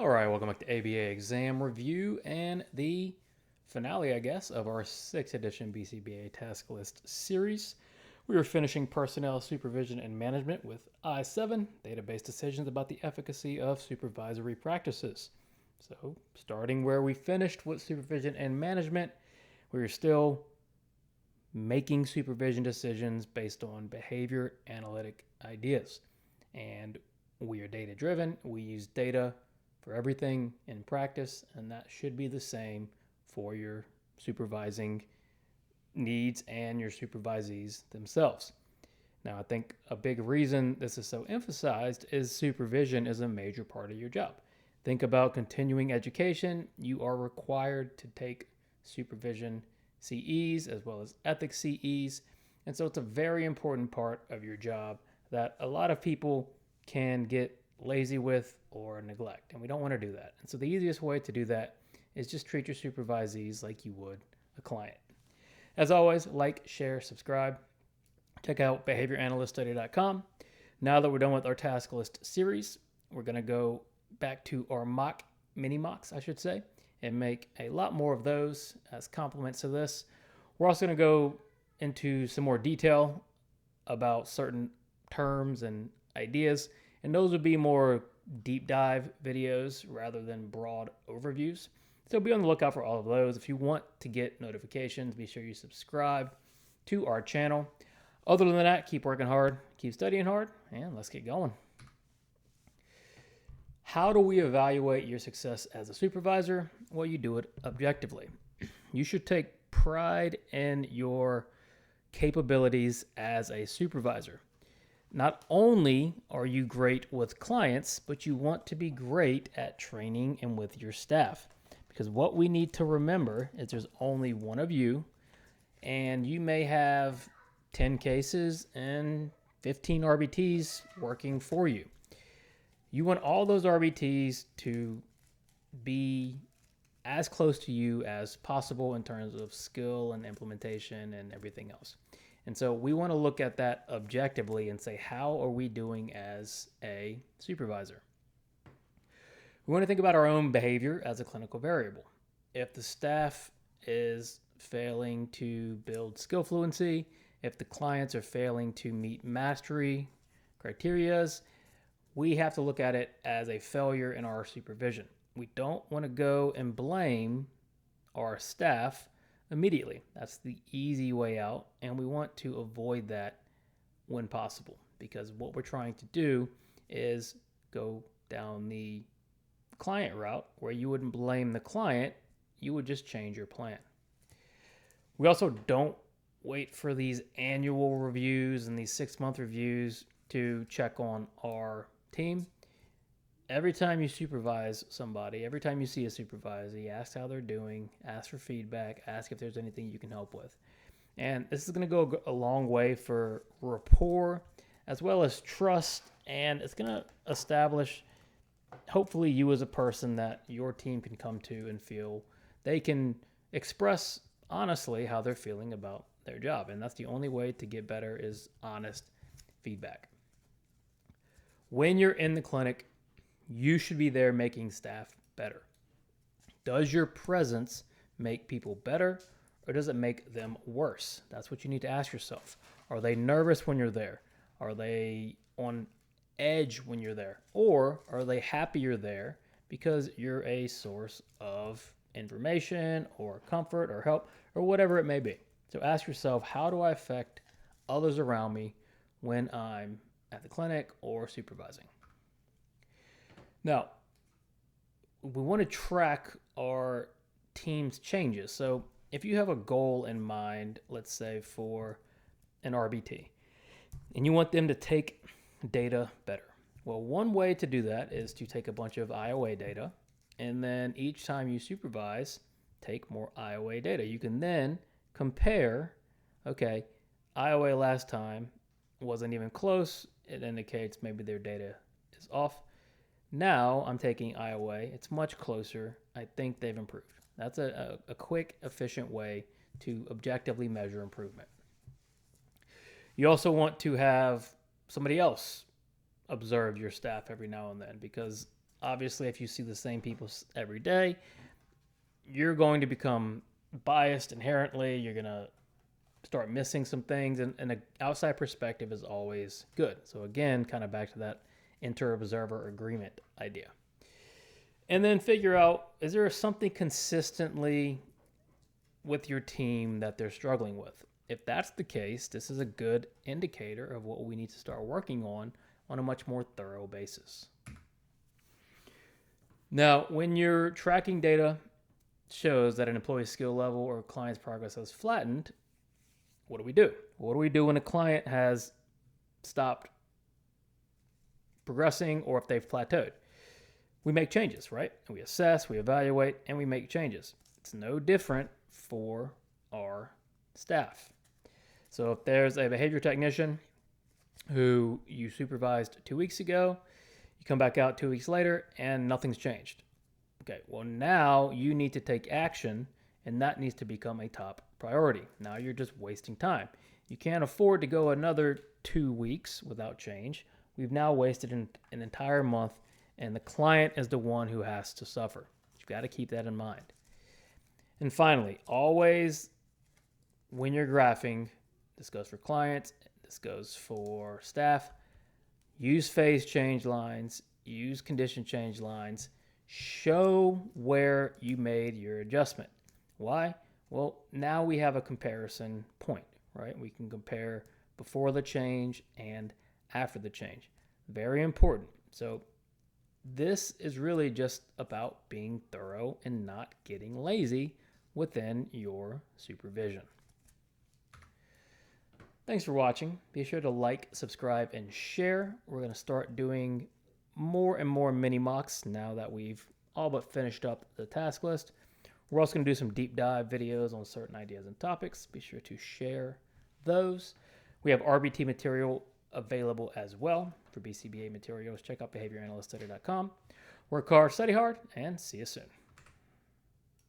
All right, welcome back to ABA exam review and the finale, I guess, of our 6th edition BCBA Task List series. We are finishing personnel supervision and management with I.7, database decisions about the efficacy of supervisory practices. So, starting where we finished with supervision and management, we are still making supervision decisions based on behavior analytic ideas. And we are data driven. We use data for everything in practice, and that should be the same for your supervising needs and your supervisees themselves. Now, I think a big reason this is so emphasized is supervision is a major part of your job. Think about continuing education. You are required to take supervision CEs as well as ethics CEs, and so it's a very important part of your job that a lot of people can get lazy with or neglect, and we don't want to do that. And so the easiest way to do that is just treat your supervisees like you would a client. As always, like, share, subscribe. Check out behavioranalyststudy.com. Now that we're done with our task list series, we're going to go back to our mini mocks, I should say, and make a lot more of those as complements to this. We're also going to go into some more detail about certain terms and ideas, and those would be more deep dive videos rather than broad overviews. So be on the lookout for all of those. If you want to get notifications, be sure you subscribe to our channel. Other than that, keep working hard, keep studying hard, and let's get going. How do we evaluate your success as a supervisor? Well, you do it objectively. You should take pride in your capabilities as a supervisor. Not only are you great with clients, but you want to be great at training and with your staff. Because what we need to remember is there's only one of you, and you may have 10 cases and 15 RBTs working for you. You want all those RBTs to be as close to you as possible in terms of skill and implementation and everything else. And so we want to look at that objectively and say, how are we doing as a supervisor? We want to think about our own behavior as a clinical variable. If the staff is failing to build skill fluency, if the clients are failing to meet mastery criterias, we have to look at it as a failure in our supervision. We don't want to go and blame our staff immediately. That's the easy way out, and we want to avoid that when possible, because what we're trying to do is go down the client route where you wouldn't blame the client, you would just change your plan. We also don't wait for these annual reviews and these 6-month reviews to check on our team. Every time you supervise somebody, every time you see a supervisee, ask how they're doing, ask for feedback, ask if there's anything you can help with. And this is going to go a long way for rapport as well as trust, and it's going to establish, hopefully, you as a person that your team can come to and feel they can express honestly how they're feeling about their job. And that's the only way to get better is honest feedback. When you're in the clinic, you should be there making staff better. Does your presence make people better, or does it make them worse? That's what you need to ask yourself. Are they nervous when you're there? Are they on edge when you're there? Or are they happy you're there because you're a source of information or comfort or help or whatever it may be? So ask yourself, how do I affect others around me when I'm at the clinic or supervising? Now, we want to track our team's changes. So if you have a goal in mind, let's say for an RBT, and you want them to take data better. Well, one way to do that is to take a bunch of IOA data, and then each time you supervise, take more IOA data. You can then compare, okay, IOA last time wasn't even close. It indicates maybe their data is off. Now I'm taking IOA. It's much closer. I think they've improved. That's a quick, efficient way to objectively measure improvement. You also want to have somebody else observe your staff every now and then, because Obviously, if you see the same people every day, you're going to become biased inherently. You're going to start missing some things, and an outside perspective is always good. So again, kind of back to that inter-observer agreement idea. And then figure out, is there something consistently with your team that they're struggling with? If that's the case, this is a good indicator of what we need to start working on a much more thorough basis. Now, when your tracking data shows that an employee's skill level or client's progress has flattened, what do we do? What do we do when a client has stopped progressing or if they've plateaued? We make changes, right? We assess, we evaluate, and we make changes. It's no different for our staff. So if there's a behavior technician who you supervised 2 weeks ago, you come back out 2 weeks later and nothing's changed. Okay, well now you need to take action, and that needs to become a top priority. Now you're just wasting time. You can't afford to go another 2 weeks without change. We've now wasted an entire month, and the client is the one who has to suffer. You've got to keep that in mind. And finally, always when you're graphing, this goes for clients, this goes for staff, use phase change lines, use condition change lines, show where you made your adjustment. Why? Well, now we have a comparison point, right? We can compare before the change and after the change. Very important. So this is really just about being thorough and not getting lazy within your supervision. Thanks for watching. Be sure to like, subscribe, and share. We're going to start doing more and more mini mocks now that we've all but finished up the task list. We're also going to do some deep dive videos on certain ideas and topics. Be sure to share those. We have RBT material available as well for BCBA materials. Check out behavioranalyst.com. Work hard, study hard, and see you soon.